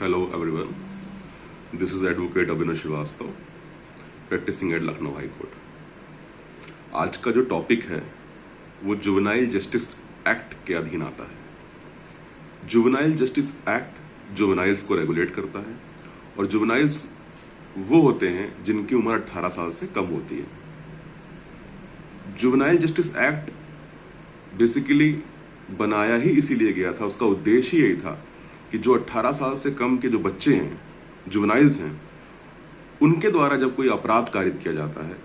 Hello everyone, this is Advocate Abhinav Srivastava, practicing at Lucknow High Court. आज का जो topic है वो जुवेनाइल जस्टिस एक्ट के अधीन आता है। जुवेनाइल जस्टिस एक्ट जुवेनाइल्स को रेगुलेट करता है और जुवेनाइल्स वो होते हैं जिनकी उम्र 18 साल से कम होती है। जुवेनाइल जस्टिस एक्ट बेसिकली बनाया ही इसीलिए गया था, उसका उद्देश्य यही था कि जो 18 साल से कम के जो बच्चे हैं, जुवेनाइल्स हैं, उनके द्वारा जब कोई अपराध कारित किया जाता है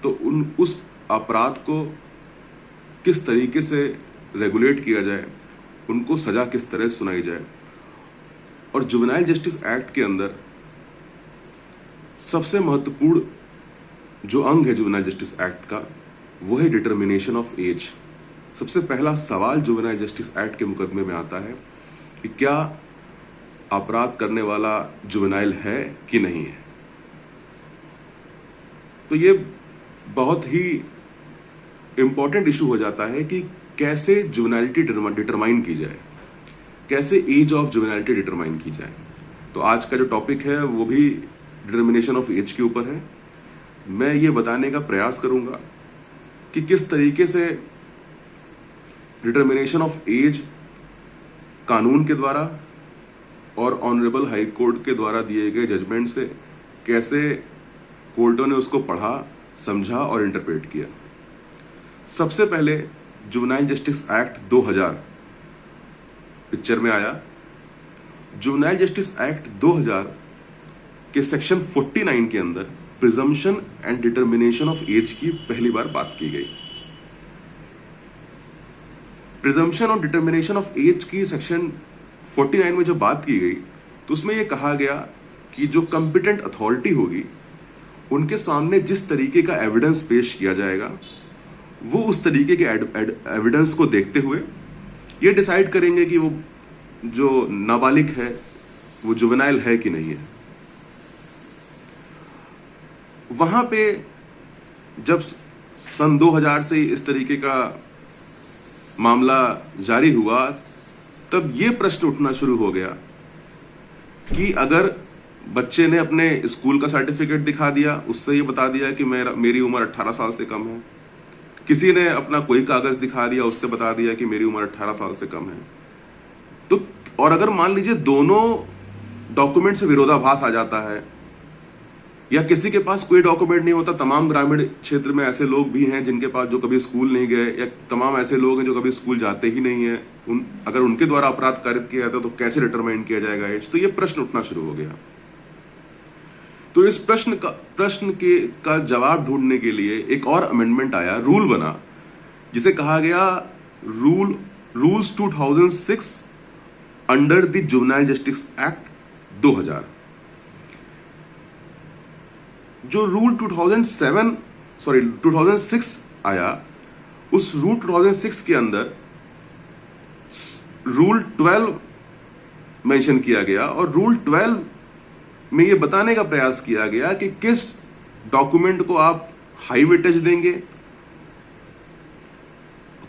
तो उस अपराध को किस तरीके से रेगुलेट किया जाए, उनको सजा किस तरह सुनाई जाए। और जुवेनाइल जस्टिस एक्ट के अंदर सबसे महत्वपूर्ण जो अंग है जुवेनाइल जस्टिस एक्ट का वो है डिटर्मिनेशन ऑफ एज। सबसे पहला सवाल जुवेनाइल जस्टिस एक्ट के मुकदमे में आता है कि क्या अपराध करने वाला जुवेनाइल है कि नहीं है। तो ये बहुत ही इंपॉर्टेंट इशू हो जाता है कि कैसे जुवेनाइलिटी डिटरमाइन की जाए, कैसे एज ऑफ जुवेनाइलिटी डिटरमाइन की जाए। तो आज का जो टॉपिक है वो भी डिटर्मिनेशन ऑफ एज के ऊपर है। मैं ये बताने का प्रयास करूंगा कि किस तरीके से डिटर्मिनेशन ऑफ एज कानून के द्वारा और ऑनरेबल हाई कोर्ट के द्वारा दिए गए जजमेंट से कैसे कोर्टों ने उसको पढ़ा, समझा और इंटरप्रेट किया। सबसे पहले जुवेनाइल जस्टिस एक्ट 2000 पिक्चर में आया। जुवेनाइल जस्टिस एक्ट 2000 के सेक्शन 49 के अंदर presumption and determination of age की पहली बार बात की गई। प्रिजम्पशन और डिटर्मिनेशन ऑफ एज की सेक्शन 49 में जब बात की गई तो उसमें यह कहा गया कि जो कंपिटेंट अथॉरिटी होगी उनके सामने जिस तरीके का एविडेंस पेश किया जाएगा वो उस तरीके के एविडेंस को देखते हुए ये डिसाइड करेंगे कि वो जो नाबालिग है वो जुवेनाइल है कि नहीं है। वहां पे जब सन 2000 से इस तरीके का मामला जारी हुआ तब ये प्रश्न उठना शुरू हो गया कि अगर बच्चे ने अपने स्कूल का सर्टिफिकेट दिखा दिया, उससे ये बता दिया कि मेरी उम्र 18 साल से कम है, किसी ने अपना कोई कागज दिखा दिया, उससे बता दिया कि मेरी उम्र 18 साल से कम है, तो और अगर मान लीजिए दोनों डॉक्यूमेंट से विरोधाभास आ जाता है या किसी के पास कोई डॉक्यूमेंट नहीं होता, तमाम ग्रामीण क्षेत्र में ऐसे लोग भी हैं जिनके पास जो कभी स्कूल नहीं गए या तमाम ऐसे लोग हैं जो कभी स्कूल जाते ही नहीं है, अगर उनके द्वारा अपराध कारित किया जाता तो कैसे डिटरमाइन किया जाएगा एज। तो ये प्रश्न उठना शुरू हो गया। तो इस प्रश्न का जवाब ढूंढने के लिए एक और अमेंडमेंट आया, रूल बना, जिसे कहा गया rules 2006 under the juvenile justice act 2000। जो रूल 2006 आया, उस रूल 2006 के अंदर रूल 12 मेंशन किया गया और रूल 12 में यह बताने का प्रयास किया गया कि किस डॉक्यूमेंट को आप हाई वेटेज देंगे,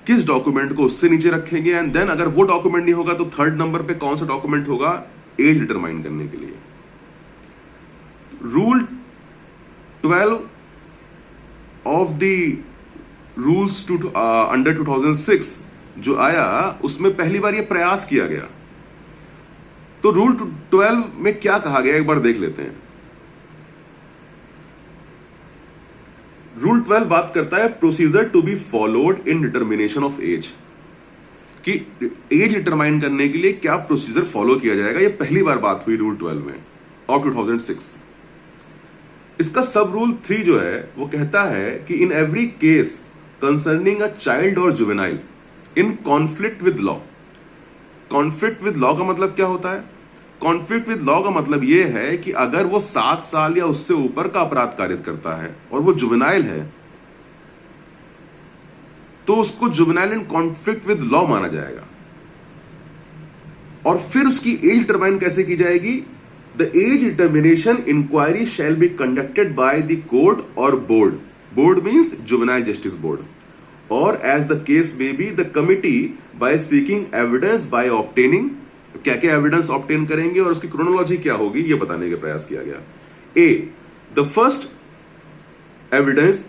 किस डॉक्यूमेंट को उससे नीचे रखेंगे, एंड देन अगर वो डॉक्यूमेंट नहीं होगा तो थर्ड नंबर पे कौन सा डॉक्यूमेंट होगा एज डिटरमाइन करने के लिए। Rule 12 of the rules under 2006 जो आया उसमें पहली बार यह प्रयास किया गया। तो रूल 12 में क्या कहा गया एक बार देख लेते हैं। रूल 12 बात करता है procedure to be followed in determination of age, कि एज डिटरमाइन करने के लिए क्या प्रोसीजर फॉलो किया जाएगा। यह पहली बार बात हुई रूल 12 में ऑफ 2006। इसका सब रूल 3 जो है वो कहता है कि in every case concerning a child और juvenile in conflict with law. Conflict with law का मतलब क्या होता है? कॉन्फ्लिक्ट विद लॉ का मतलब यह है कि अगर वो 7 साल या उससे ऊपर का अपराध कारित करता है और वो जुवेनाइल है तो उसको juvenile in conflict with law माना जाएगा। और फिर उसकी एज डिटरमाइन कैसे की जाएगी? The age determination inquiry shall be conducted by the court or board. Board means Juvenile Justice Board. Or as the case may be, the committee by seeking evidence by obtaining क्या क्या evidence obtain करेंगे और उसकी chronology क्या होगी, ये बताने का प्रयास किया गया। A, the first evidence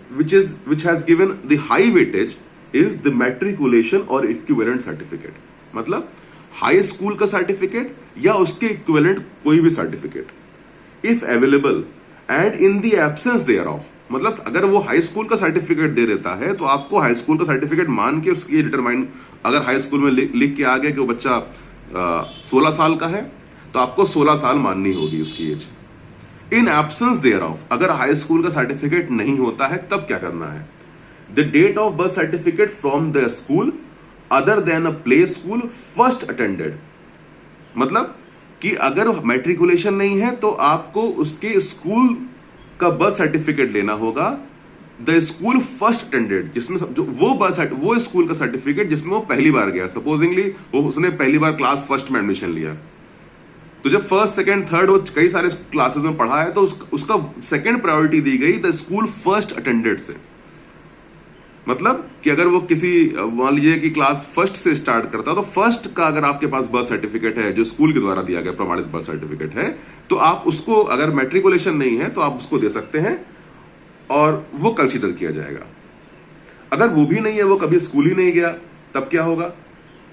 which has given the high weightage is the matriculation or equivalent certificate, मतलब हाई स्कूल का सर्टिफिकेट या उसके इक्विवेलेंट कोई भी certificate, if available and in the absence thereof, मतलब अगर वो हाई स्कूल का सर्टिफिकेट दे देता है तो आपको हाई स्कूल का सर्टिफिकेट मान के उसकी डिटरमाइन, अगर हाई स्कूल में लिख के आ गया कि वो बच्चा 16 साल का है तो आपको 16 साल माननी होगी उसकी age. In absence thereof, अगर हाई स्कूल का सर्टिफिकेट नहीं होता है तब क्या करना है, the date of birth certificate from the school other than a play school first attended, मतलब कि अगर मैट्रिकुलेशन नहीं है तो आपको उसके स्कूल का बर्थ सर्टिफिकेट लेना होगा, द स्कूल फर्स्ट अटेंडेड, जिसमें जो वो स्कूल का सर्टिफिकेट जिसमें वो पहली बार गया, सपोजिंगली वो उसने पहली बार क्लास फर्स्ट में एडमिशन लिया, तो जब फर्स्ट सेकंड थर्ड वो कई सारे क्लासेस में पढ़ा है तो उसका सेकंड प्रायोरिटी दी गई द स्कूल फर्स्ट अटेंडेड से, मतलब कि अगर वो किसी, मान लीजिए कि क्लास फर्स्ट से स्टार्ट करता तो फर्स्ट का अगर आपके पास बर्थ सर्टिफिकेट है जो स्कूल के द्वारा दिया गया प्रमाणित बर्थ सर्टिफिकेट है तो आप उसको, अगर मैट्रिकुलेशन नहीं है तो आप उसको दे सकते हैं और वो कंसीडर किया जाएगा। अगर वो भी नहीं है, वो कभी स्कूल ही नहीं गया, तब क्या होगा,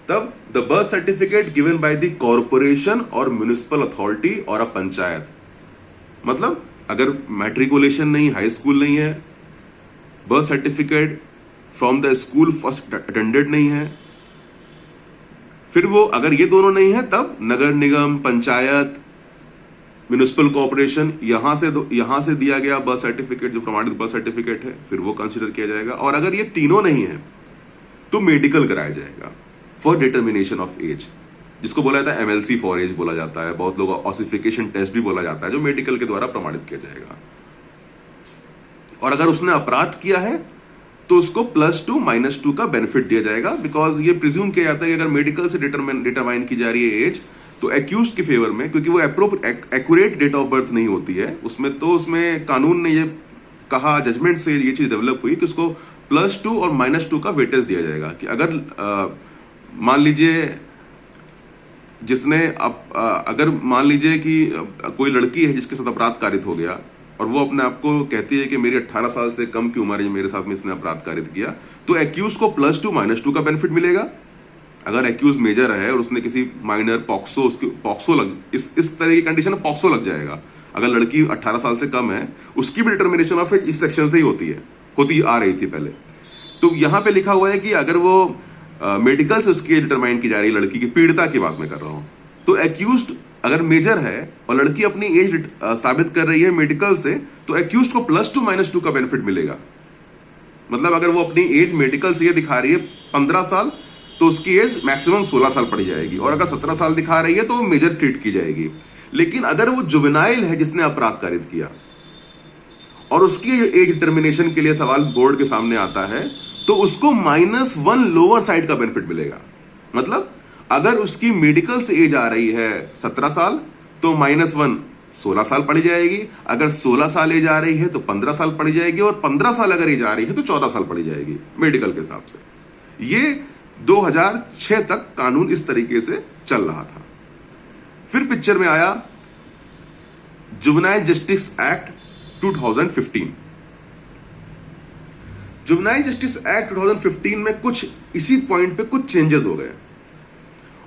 तब the birth certificate given by the corporation और म्युनिसिपल अथॉरिटी और अ पंचायत, मतलब अगर मैट्रिकुलेशन नहीं, हाई स्कूल नहीं है, birth certificate from the school first attended नहीं है, फिर वो अगर ये दोनों नहीं है तब नगर निगम, पंचायत, म्युनिसिपल कॉर्पोरेशन, यहां से दिया गया बर्थ सर्टिफिकेट जो प्रमाणित बर्थ सर्टिफिकेट है, फिर वो कंसीडर किया जाएगा। और अगर ये तीनों नहीं है तो मेडिकल कराया जाएगा फॉर डिटर्मिनेशन ऑफ एज, जिसको बोला जाता है एमएलसी फॉर एज बोला जाता है, बहुत लोग ऑसिफिकेशन टेस्ट भी बोला जाता है, जो मेडिकल के द्वारा प्रमाणित किया जाएगा। और अगर उसने अपराध किया है तो उसको +2 -2 का बेनिफिट दिया जाएगा, बिकॉज ये प्रिज्यूम किया जाता है कि अगर मेडिकल से डिटरमाइन की जा रही है एज तो एक्यूज्ड के फेवर में, क्योंकि वो एक्यूरेट डेट ऑफ बर्थ नहीं होती है उसमें कानून ने ये कहा, जजमेंट से ये चीज डेवलप हुई कि उसको +2 और -2 का वेटेज दिया जाएगा कि अगर मान लीजिए अगर मान लीजिए कि कोई लड़की है जिसके साथ अपराध कारित हो गया और वो अपने आप को कहती है कि मेरी 18 साल से कम की उम्र है, मेरे साथ में इसने अपराध कारित किया, तो एक्यूज को +2 -2 का बेनिफिट मिलेगा। अगर एक्यूज मेजर है और उसने किसी माइनर पॉक्सो इस तरह की कंडीशन में पॉक्सो लग जाएगा। अगर लड़की 18 साल से कम है उसकी भी डिटर्मिनेशन ऑफ एज इस सेक्शन से ही होती आ रही थी पहले। तो यहां पे लिखा हुआ है कि अगर वो मेडिकल से उसकी डिटरमाइन की जा रही लड़की की पीड़िता की बात मैं कर रहा हूं, तो एक्यूज्ड अगर मेजर है और लड़की अपनी एज साबित कर रही है मेडिकल से, तो एक्यूज्ड को +2 -2 का बेनिफिट मिलेगा। मतलब अगर वो अपनी एज मेडिकल से ये दिखा रही है 15 साल तो उसकी एज मैक्सिमम 16 साल पड़ जाएगी, और अगर 17 साल दिखा रही है तो वो मेजर ट्रीट की जाएगी। लेकिन अगर वो जुवेनाइल है जिसने अपराध कारित किया और उसकी एज डिटर्मिनेशन के लिए सवाल बोर्ड के सामने आता है तो उसको -1 लोअर साइड का बेनिफिट मिलेगा। मतलब अगर उसकी मेडिकल से एज आ रही है 17 साल तो -1 16 साल पड़ जाएगी, अगर 16 साल एज आ रही है तो 15 साल पड़ जाएगी, और 15 साल अगर एज आ रही है तो 14 साल पड़ जाएगी मेडिकल के हिसाब से। ये 2006 तक कानून इस तरीके से चल रहा था। फिर पिक्चर में आया juvenile justice act 2015। Juvenile justice act 2015 में कुछ इसी पॉइंट पे कुछ चेंजेस हो गए,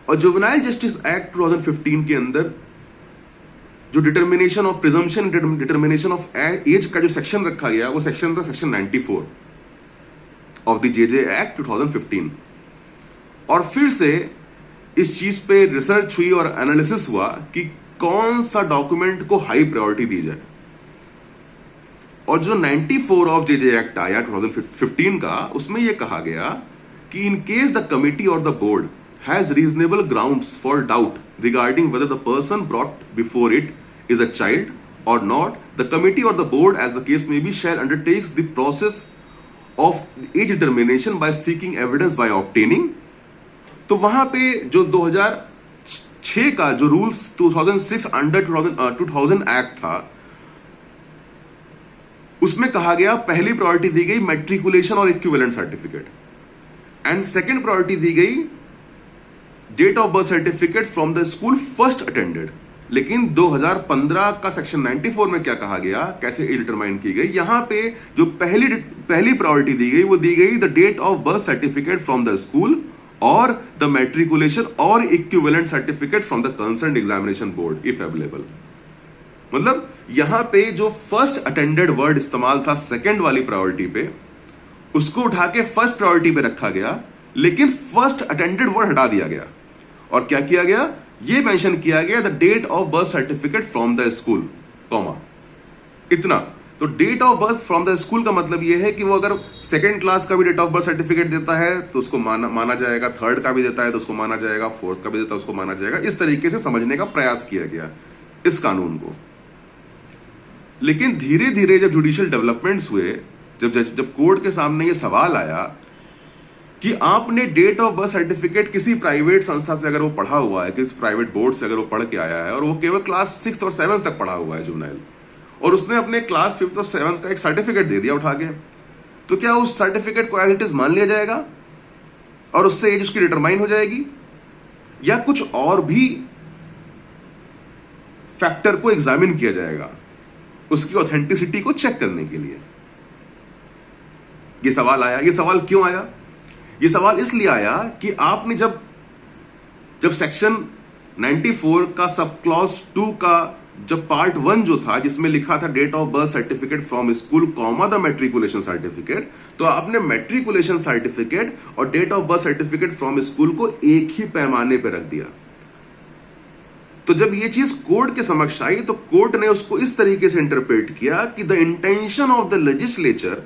और जुवेनाइल जस्टिस एक्ट 2015 के अंदर जो determination of presumption determination of age का जो सेक्शन रखा गया वो सेक्शन था section 94 of the JJ act 2015। और फिर से इस चीज पे रिसर्च हुई और एनालिसिस हुआ कि कौन सा डॉक्यूमेंट को हाई प्रायोरिटी दी जाए, और जो 94 ऑफ जेजे एक्ट आया 2015 का, उसमें यह कहा गया कि इन केस द कमिटी और the board has reasonable grounds for doubt regarding whether the person brought before it is a child or not, the committee or the board, as the case may be, shall undertakes the process of age determination by seeking evidence by obtaining। तो वहां पे जो 2006 का जो rules 2006 under 2000 act था उसमें कहा गया पहली प्रायोरिटी दी गई मैट्रिकुलेशन और equivalent certificate, and second priority दी गई date of birth certificate from the school first attended. लेकिन 2015 का सेक्शन 94 में क्या कहा गया, कैसे डिटरमाइन की गई, यहां पे जो पहली प्रायोरिटी दी गई वो दी गई the date of birth certificate from the school or the matriculation और equivalent certificate from the concern examination board if available. मतलब यहां पे जो फर्स्ट अटेंडेड वर्ड इस्तेमाल था सेकंड वाली प्रायोरिटी पे, उसको उठा के फर्स्ट प्रायोरिटी पे रखा गया, लेकिन फर्स्ट अटेंडेड वर्ड हटा दिया गया और क्या किया गया, ये मेंशन किया गया the date of birth certificate from the school, comma, इतना। तो date of birth from the school का मतलब ये है कि वो अगर सेकंड क्लास का भी डेट ऑफ बर्थ सर्टिफिकेट देता है तो उसको माना जाएगा, थर्ड का भी देता है तो उसको माना जाएगा, फोर्थ का भी देता है उसको माना जाएगा। इस तरीके से समझने का प्रयास किया गया इस कानून को। लेकिन धीरे धीरे जब जुडिशियल डेवलपमेंट्स हुए, जब कोर्ट के सामने ये सवाल आया कि आपने डेट ऑफ बर्थ सर्टिफिकेट किसी प्राइवेट संस्था से अगर वो पढ़ा हुआ है, किसी प्राइवेट बोर्ड से अगर वो पढ़ के आया है और वो केवल क्लास 6th और 7th तक पढ़ा हुआ है जुवेनाइल, और उसने अपने क्लास 5th और 7th का एक सर्टिफिकेट दे दिया उठा के, तो क्या उस सर्टिफिकेट को एज इट इज मान लिया जाएगा और उससे एज उसकी डिटरमाइन हो जाएगी, या कुछ और भी फैक्टर को एग्जामिन किया जाएगा उसकी ऑथेंटिसिटी को चेक करने के लिए? ये सवाल आया। ये सवाल क्यों आया? ये सवाल इसलिए आया कि आपने जब सेक्शन 94 का सब क्लॉज 2 का जब पार्ट 1 जो था, जिसमें लिखा था date of birth certificate from school comma the matriculation certificate, तो आपने मैट्रिकुलेशन सर्टिफिकेट और date of birth certificate from school को एक ही पैमाने पर रख दिया। तो जब ये चीज कोर्ट के समक्ष आई तो कोर्ट ने उसको इस तरीके से इंटरप्रेट किया कि the intention of the legislature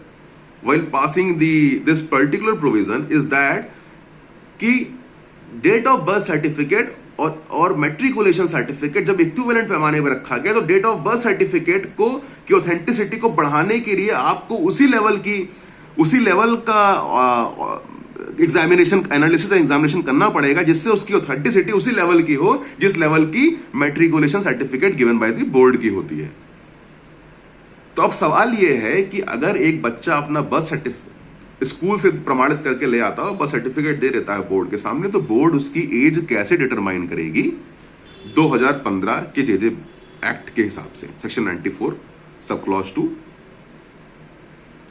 while passing this particular provision is that कि डेट ऑफ बर्थ सर्टिफिकेट और मैट्रिकुलेशन सर्टिफिकेट जब इक्विवेलेंट पैमाने पर रखा गया, तो डेट ऑफ बर्थ सर्टिफिकेट को की ऑथेंटिसिटी को बढ़ाने के लिए आपको उसी लेवल का एग्जामिनेशन एनालिसिस एग्जामिनेशन करना पड़ेगा, जिससे उसकी ऑथेंटिसिटी उसी लेवल की हो जिस लेवल की matriculation certificate given by the board की होती है। तो अब सवाल यह है कि अगर एक बच्चा अपना बर्थ सर्टिफिकेट स्कूल से प्रमाणित करके ले आता है, बर्थ सर्टिफिकेट दे देता है बोर्ड के सामने, तो बोर्ड उसकी एज कैसे डिटरमाइन करेगी? 2015 के जेजे एक्ट के हिसाब से सेक्शन 94 सब क्लॉज 2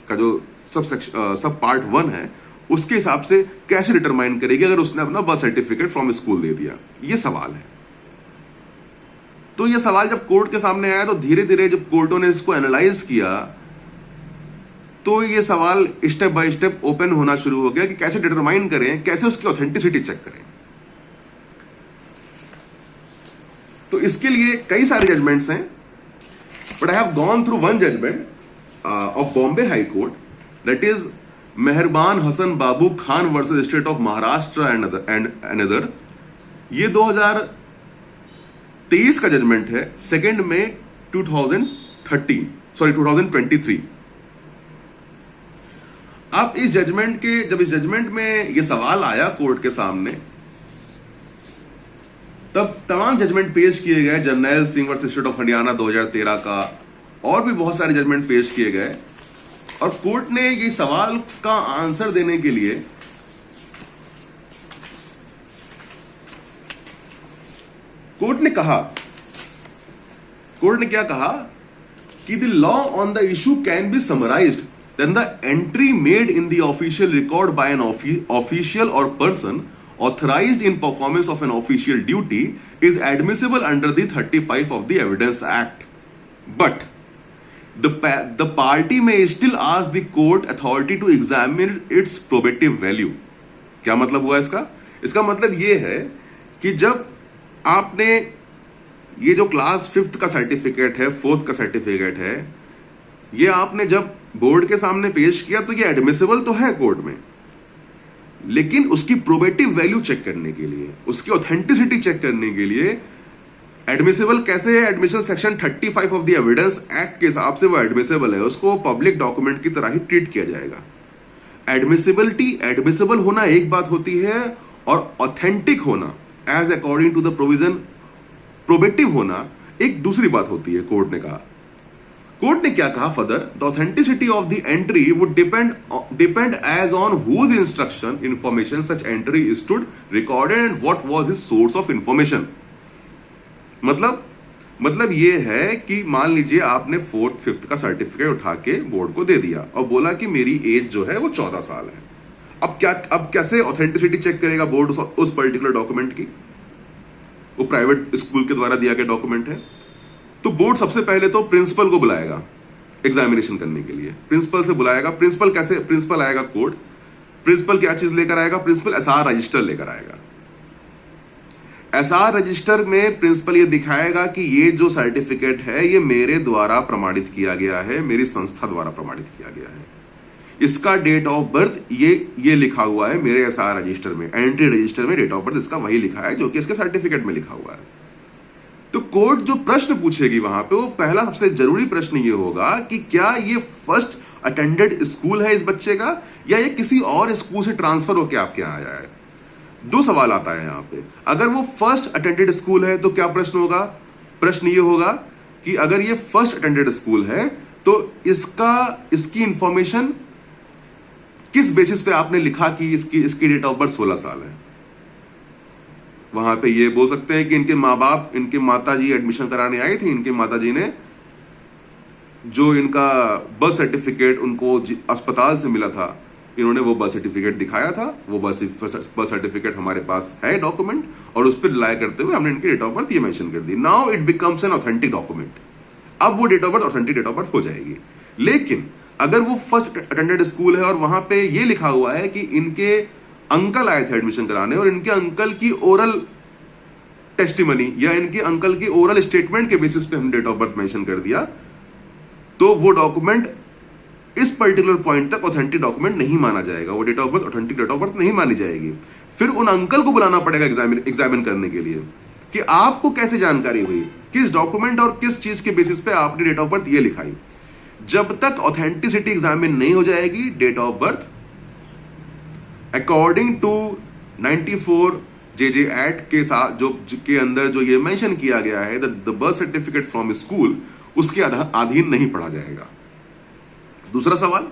का जो सब पार्ट 1 है, उसके हिसाब से कैसे डिटरमाइन करेगी अगर उसने अपना बर्थ सर्टिफिकेट फ्रॉम स्कूल दे दिया? ये सवाल है। तो ये सवाल जब कोर्ट के सामने आया तो धीरे धीरे जब कोर्टों ने इसको एनालाइज किया तो ये सवाल स्टेप बाय स्टेप ओपन होना शुरू हो गया कि कैसे डिटरमाइन करें, कैसे उसकी ऑथेंटिसिटी चेक करें। तो इसके लिए कई सारे जजमेंट्स हैं, but I have gone through one judgment of Bombay high court, that is Meharban Hasan Babu Khan versus state of Maharashtra and another. ये 2023 का जजमेंट है, 2 मई 2023। आप इस जजमेंट में ये सवाल आया कोर्ट के सामने, तब तमाम जजमेंट पेश किए गए, Jarnail Singh versus state of Haryana 2013 का, और भी बहुत सारे जजमेंट पेश किए गए, और कोर्ट ने ये सवाल का आंसर देने के लिए कोर्ट ने क्या कहा कि the law on the issue can be summarised then the entry made in the official record by an official or person authorized in performance of an official duty is admissible under the 35 of the Evidence Act. But the party may still ask the court authority to examine its probative value. क्या मतलब हुआ इसका? इसका मतलब ये है कि जब आपने ये जो क्लास 5th का सर्टिफिकेट है, 4th का सर्टिफिकेट है, ये आपने जब बोर्ड के सामने पेश किया तो ये एडमिसिबल तो है कोर्ट में, लेकिन उसकी प्रोबेटिव वैल्यू चेक करने के लिए, उसकी ऑथेंटिसिटी चेक करने के लिए एडमिसिबल कैसे है? Admission section 35 of the evidence act के हिसाब से वो एडमिसिबल है, उसको पब्लिक डॉक्यूमेंट की तरह ही ट्रीट किया जाएगा। एडमिसिबल होना एक बात होती है और ऑथेंटिक होना as according to the provision probative होना एक दूसरी बात होती है, कोर्ट ने कहा। कोर्ट ने क्या कहा further, the authenticity of the entry would depend as on whose instruction information such entry stood recorded and what was his source of information. मतलब ये है कि मान लीजिए आपने 4th 5th का सर्टिफिकेट उठा के बोर्ड को दे दिया और बोला कि मेरी एज जो है वो 14 साल है। अब कैसे ऑथेंटिसिटी चेक करेगा बोर्ड उस पर्टिकुलर डॉक्यूमेंट की? वो प्राइवेट स्कूल के द्वारा दिया गया डॉक्यूमेंट है। तो बोर्ड सबसे पहले तो प्रिंसिपल को बुलाएगा एग्जामिनेशन करने के लिए, प्रिंसिपल से बुलाएगा। प्रिंसिपल आएगा कोर्ट। प्रिंसिपल क्या चीज लेकर आएगा? प्रिंसिपल एसआर रजिस्टर लेकर आएगा। एसआर रजिस्टर में प्रिंसिपल ये दिखाएगा कि ये जो सर्टिफिकेट है ये मेरे द्वारा प्रमाणित किया गया है, मेरी संस्था द्वारा प्रमाणित किया गया है। इसका डेट ऑफ बर्थ ये लिखा हुआ है मेरे एसआर रजिस्टर में, एंट्री रजिस्टर में डेट ऑफ बर्थ इसका वही लिखा है जो कि इसके सर्टिफिकेट में लिखा हुआ है। तो कोर्ट जो प्रश्न पूछेगी वहां पे, वो पहला सबसे जरूरी प्रश्न ये होगा कि क्या ये फर्स्ट अटेंडेड स्कूल है इस बच्चे का, या ये किसी और स्कूल से ट्रांसफर होकर आपके यहां आया है। दो सवाल आता है यहां पे। अगर वो फर्स्ट अटेंडेड स्कूल है तो क्या प्रश्न होगा? प्रश्न ये होगा कि अगर ये फर्स्ट अटेंडेड स्कूल है तो इसकी इंफॉर्मेशन किस बेसिस पे आपने लिखा कि इसकी डेट ऑफ बर्थ 16 साल है। वहां पे ये बोल सकते हैं कि इनके माँ बाप, इनके माताजी एडमिशन कराने आई थी, इनके माताजी ने जो इनका बर्थ सर्टिफिकेट उनको अस्पताल से मिला था, इन्होंने वो बर्थ सर्टिफिकेट दिखाया था। वो बर्थ सर्टिफिकेट हमारे पास है डॉक्यूमेंट, और उस पर रिलाय करते हुए हमने इनकी डेट ऑफ बर्थ ये मेंशन कर दी। Now it becomes an authentic document. अब वो date of birth authentic date of birth हो जाएगी। लेकिन अगर वो फर्स्ट अटेंडेड स्कूल है और वहां पे ये लिखा हुआ है कि इनके अंकल आए थे एडमिशन कराने और इनके अंकल की ओरल टेस्टिमनी या इनके अंकल की ओरल स्टेटमेंट के बेसिस पे हम डेट ऑफ बर्थ मेंशन कर दिया, तो वो डॉक्यूमेंट इस पर्टिकुलर पॉइंट तक ऑथेंटिक डॉक्यूमेंट नहीं माना जाएगा। वो date of birth authentic date of birth नहीं मानी जाएगी। फिर उन अंकल को बुलाना पड़ेगा एग्जामिन करने के लिए कि आपको कैसे जानकारी हुई, किस डॉक्यूमेंट और किस चीज के बेसिस पे आपने डेट ऑफ बर्थ ये लिखाई। जब तक ऑथेंटिसिटी एग्जामिन नहीं हो जाएगी, date of birth according to 94 JJ act के साथ जो के अंदर जो ये मेंशन किया गया है the birth certificate from school, उसके अधीन नहीं पढ़ा जाएगा। दूसरा सवाल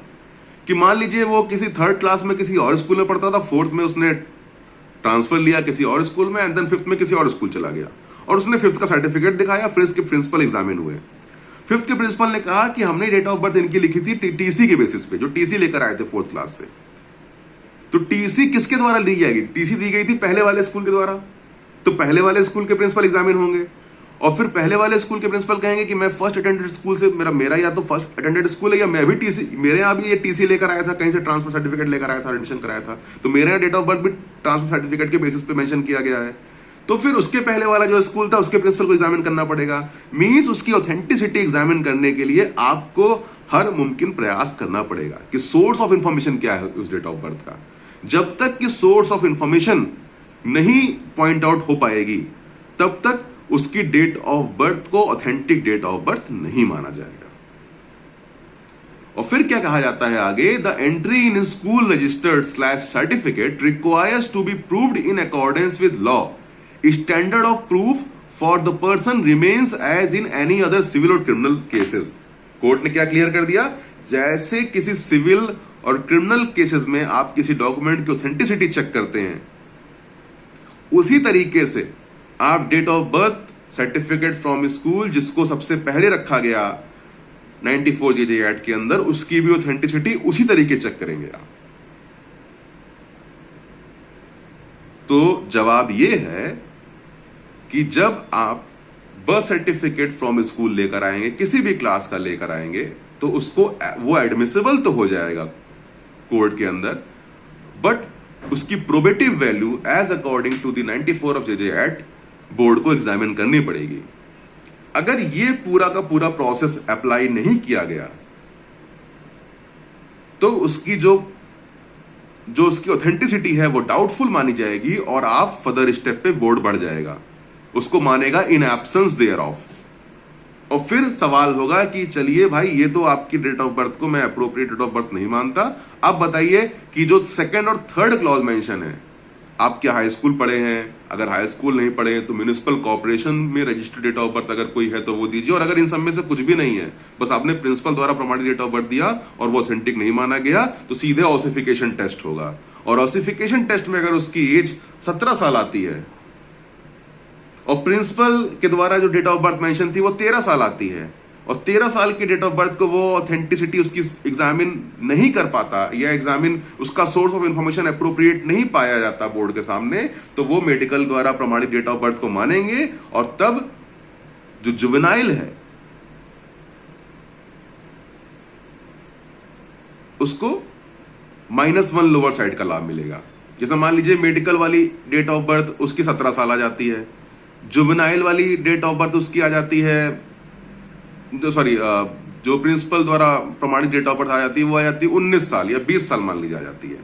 कि मान लीजिए वो किसी 3rd क्लास में किसी और स्कूल में पढ़ता था, 4th में उसने ट्रांसफर लिया किसी और स्कूल में, एंड देन 5th में किसी और स्कूल चला गया और उसने 5th का सर्टिफिकेट दिखाया। फिर इसके प्रिंसिपल एग्जामिन हुए। 5th के प्रिंसिपल ने कहा कि हमने डेट ऑफ बर्थ इनकी लिखी थी टीसी के बेसिस पे, जो टीसी लेकर आए थे 4th क्लास से। तो टीसी किसके द्वारा दी जाएगी? टीसी दी गई थी पहले वाले स्कूल के द्वारा, तो पहले वाले स्कूल के प्रिंसिपल एग्जामिन होंगे और फिर पहले वाले स्कूल के प्रिंसिपल कहेंगे कि मैं फर्स्ट अटेंडेड स्कूल से, मेरा या तो फर्स्ट अटेंडेड स्कूल है या मैं भी टीसी, मेरे यहाँ भी ये टीसी लेकर आया था, कहीं से ट्रांसफर सर्टिफिकेट लेकर आया था, एडमिशन कराया था, तो मेरे यहाँ डेट ऑफ बर्थ भी ट्रांसफर सर्टिफिकेट के बेसिस पे मेंशन किया गया है। तो फिर उसके पहले वाला जो स्कूल था उसके प्रिंसिपल को एग्जामिन करना पड़ेगा। मींस उसकी ऑथेंटिसिटी एग्जामिन करने के लिए आपको हर मुमकिन प्रयास करना पड़ेगा कि सोर्स ऑफ इंफॉर्मेशन क्या है उस डेट ऑफ बर्थ का। जब तक कि सोर्स ऑफ इंफॉर्मेशन नहीं पॉइंट आउट हो पाएगी, तब तक उसकी डेट ऑफ बर्थ को ऑथेंटिक डेट ऑफ बर्थ नहीं माना जाएगा। और फिर क्या कहा जाता है आगे, the entry in school registered / certificate requires to be proved in accordance with law. Standard of proof for the person remains as in any other civil or criminal cases. Court ने क्या क्लियर कर दिया, जैसे किसी civil or criminal cases में आप किसी document की ऑथेंटिसिटी चेक करते हैं, उसी तरीके से आप date of birth certificate from school जिसको सबसे पहले रखा गया 94 JJ एक्ट के अंदर, उसकी भी ऑथेंटिसिटी उसी तरीके चेक करेंगे आप। तो जवाब यह है कि जब आप बर्थ सर्टिफिकेट फ्रॉम स्कूल लेकर आएंगे, किसी भी क्लास का लेकर आएंगे, तो उसको वो एडमिसिबल तो हो जाएगा कोर्ट के अंदर, बट उसकी probative value as according to the 94 of JJ act board को एग्जामिन करनी पड़ेगी। अगर ये पूरा का पूरा प्रोसेस अप्लाई नहीं किया गया तो उसकी जो उसकी ऑथेंटिसिटी है वो डाउटफुल मानी जाएगी और आप फर्दर स्टेप पे बोर्ड बढ़ जाएगा, उसको मानेगा इन एब्सेंस देयर ऑफ। और फिर सवाल होगा कि चलिए भाई, ये तो आपकी डेट ऑफ बर्थ को मैं अप्रोप्रिएट डेट ऑफ बर्थ नहीं मानता, अब बताइए कि जो 2nd और 3rd क्लॉज मेंशन है आप क्या हाई स्कूल पढ़े हैं? अगर हाई स्कूल नहीं पढ़े तो म्यूनिसिपल कॉर्पोरेशन में रजिस्टर्ड डेट ऑफ बर्थ अगर कोई है तो वो दीजिए। और अगर इन सब में से कुछ भी नहीं है, बस आपने प्रिंसिपल द्वारा प्रमाणित डेट ऑफ बर्थ दिया और वो ऑथेंटिक नहीं माना गया, तो सीधे ऑसिफिकेशन टेस्ट होगा। और ऑसिफिकेशन टेस्ट में अगर उसकी एज 17 साल आती है और प्रिंसिपल के द्वारा जो डेट ऑफ बर्थ मेंशन थी वो 13 साल आती है, और 13 साल की डेट ऑफ बर्थ को वो ऑथेंटिसिटी उसकी एग्जामिन नहीं कर पाता, या एग्जामिन उसका सोर्स ऑफ इंफॉर्मेशन अप्रोप्रिएट नहीं पाया जाता बोर्ड के सामने, तो वो मेडिकल द्वारा प्रमाणित डेट ऑफ बर्थ को मानेंगे। और तब जो जुवेनाइल है उसको -1 लोअर साइड का लाभ मिलेगा। जैसे मान लीजिए मेडिकल वाली डेट ऑफ बर्थ उसकी 17 साल आ जाती है, जुवेनाइल वाली डेट ऑफ बर्थ उसकी आ जाती है, जो प्रिंसिपल द्वारा प्रमाणित डेट ऑफ बर्थ आ जाती है वो आ जाती है 19 साल या 20 साल मान लीजिए आ जाती है।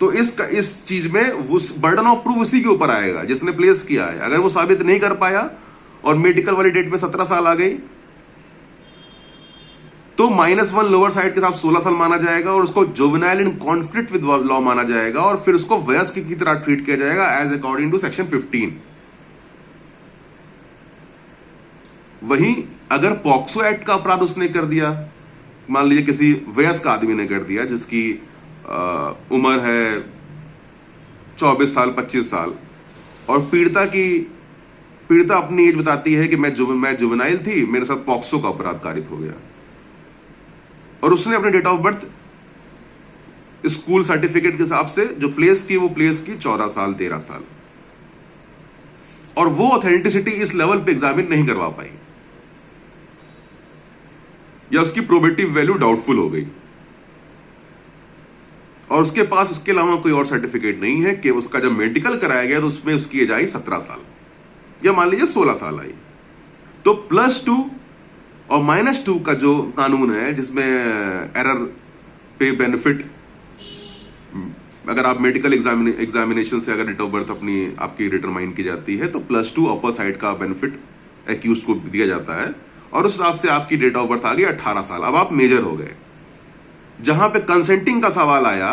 तो इस चीज में उस बर्डन ऑफ प्रूफ उसी के ऊपर आएगा जिसने प्लेस किया है। अगर वो साबित नहीं कर पाया और मेडिकल वाली डेट पे 17 साल आ गई तो -1 लोअर साइड के साथ 16 साल माना जाएगा और उसको juvenile in conflict with law माना जाएगा और फिर उसको वयस्क की तरह ट्रीट किया जाएगा एज अकॉर्डिंग टू सेक्शन 15। वहीं अगर पॉक्सो एक्ट का अपराध उसने कर दिया, मान लीजिए किसी वयस्क आदमी ने कर दिया जिसकी उम्र है 24 साल 25 साल और पीड़िता अपनी एज बताती है कि मैं जुवेनाइल थी, मेरे साथ पॉक्सो का अपराध कारित हो गया, और उसने अपने date of birth school certificate के हिसाब से जो प्लेस की वो प्लेस की 14 साल 13 साल, और वो ऑथेंटिसिटी इस लेवल पे एग्जामिन नहीं करवा पाई या उसकी प्रोबेटिव वैल्यू डाउटफुल हो गई और उसके पास उसके अलावा कोई और सर्टिफिकेट नहीं है कि उसका जब मेडिकल कराया गया तो उसमें उसकी एज आई 17 साल या मान लीजिए 16 साल आई, तो +2 और -2 का जो कानून है जिसमें एरर पे बेनिफिट, अगर आप मेडिकल एग्जामिनेशन से अगर डेट ऑफ बर्थ आपकी डिटरमाइन की जाती है तो +2 अपर साइड का बेनिफिट एक्यूज को दिया जाता है और उस हिसाब से आपकी डेट ऑफ बर्थ आ गई 18 साल। अब आप मेजर हो गए। जहां पे कंसेंटिंग का सवाल आया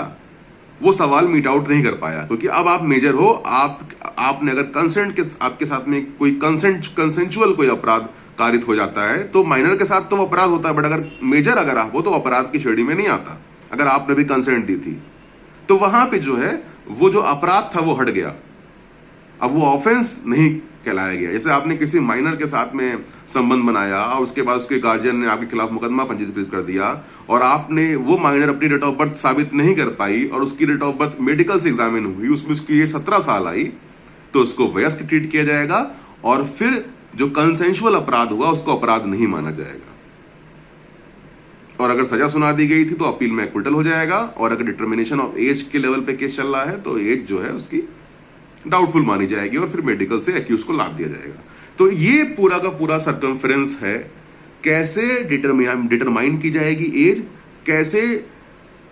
वो सवाल मीट आउट नहीं कर पाया क्योंकि अब आप मेजर हो। आपने अगर कंसेंट के आपके साथ में कोई कंसेंचुअल कोई अपराध कारित हो जाता है तो माइनर के साथ तो वो अपराध होता है, बट अगर मेजर अगर आप हो तो अपराध की श्रेणी में नहीं आता अगर आपने भी कंसेंट दी थी। तो वहां पे जो है वो जो अपराध था वो हट गया, अब वो ऑफेंस नहीं कहलाया गया। जैसे आपने किसी माइनर के साथ में संबंध बनाया और उसके बाद उसके गार्जियन ने आपके खिलाफ मुकदमा पंजीकृत कर दिया और आपने वो माइनर अपनी डेट ऑफ बर्थ साबित नहीं कर पाई और उसकी डेट ऑफ बर्थ मेडिकल से एग्जामिन हुई, उसमें उसकी 17 साल आई, तो उसको वयस्क ट्रीट किया जाएगा और फिर जो कंसेंशुअल अपराध हुआ उसको अपराध नहीं माना जाएगा। और अगर सजा सुना दी गई थी तो अपील में एक्विटल हो जाएगा, और अगर डिटर्मिनेशन ऑफ एज के लेवल पे केस चल रहा है तो एज जो है उसकी डाउटफुल मानी जाएगी और फिर मेडिकल से एक्यूज को लाभ दिया जाएगा। तो ये पूरा का पूरा सर्कमफ्रेंस है, कैसे डिटरमाइन की जाएगी एज, कैसे